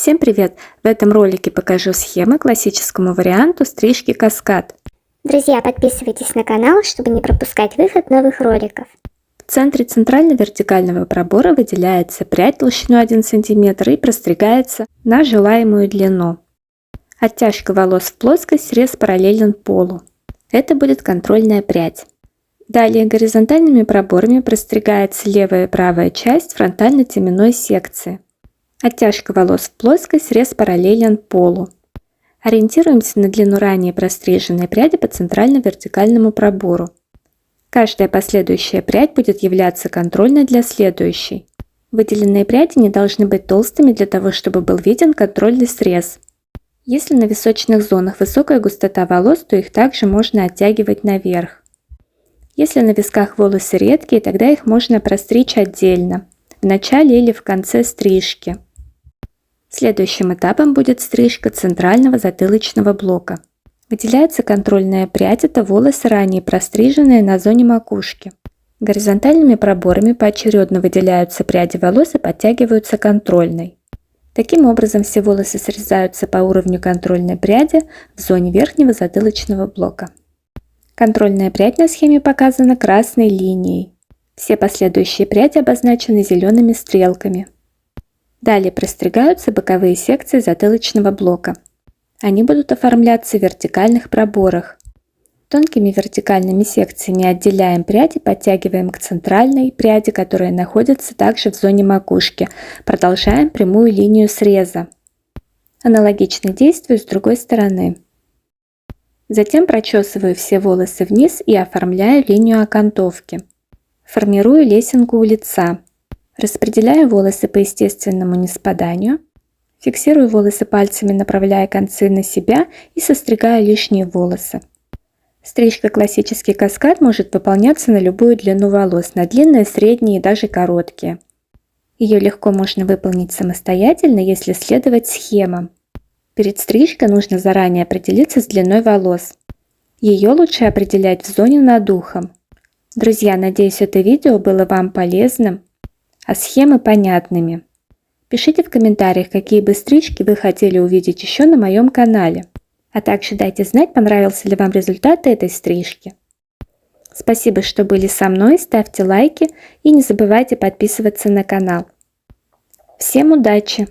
Всем привет! В этом ролике покажу схему классическому варианту стрижки каскад. Друзья, подписывайтесь на канал, чтобы не пропускать выход новых роликов. В центре центрально-вертикального пробора выделяется прядь толщиной 1 см и простригается на желаемую длину. Оттяжка волос в плоскость, срез параллелен полу. Это будет контрольная прядь. Далее горизонтальными проборами простригается левая и правая часть фронтально-теменной секции. Оттяжка волос в плоскость, срез параллелен полу. Ориентируемся на длину ранее простриженной пряди по центрально-вертикальному пробору. Каждая последующая прядь будет являться контрольной для следующей. Выделенные пряди не должны быть толстыми для того, чтобы был виден контрольный срез. Если на височных зонах высокая густота волос, то их также можно оттягивать наверх. Если на висках волосы редкие, тогда их можно простричь отдельно, в начале или в конце стрижки. Следующим этапом будет стрижка центрального затылочного блока. Выделяется контрольная прядь, это волосы, ранее простриженные на зоне макушки. Горизонтальными проборами поочередно выделяются пряди волос и подтягиваются контрольной. Таким образом, все волосы срезаются по уровню контрольной пряди в зоне верхнего затылочного блока. Контрольная прядь на схеме показана красной линией. Все последующие пряди обозначены зелеными стрелками. Далее простригаются боковые секции затылочного блока. Они будут оформляться в вертикальных проборах. Тонкими вертикальными секциями отделяем прядь и подтягиваем к центральной пряди, которая находится также в зоне макушки. Продолжаем прямую линию среза. Аналогично действую с другой стороны. Затем прочесываю все волосы вниз и оформляю линию окантовки. Формирую лесенку у лица. Распределяю волосы по естественному ниспаданию. Фиксирую волосы пальцами, направляя концы на себя и состригаю лишние волосы. Стрижка классический каскад может выполняться на любую длину волос, на длинные, средние и даже короткие. Ее легко можно выполнить самостоятельно, если следовать схемам. Перед стрижкой нужно заранее определиться с длиной волос. Ее лучше определять в зоне над ухом. Друзья, надеюсь, это видео было вам полезным, а схемы понятными. Пишите в комментариях, какие бы стрижки вы хотели увидеть еще на моем канале. А также дайте знать, понравился ли вам результат этой стрижки. Спасибо, что были со мной, ставьте лайки и не забывайте подписываться на канал. Всем удачи!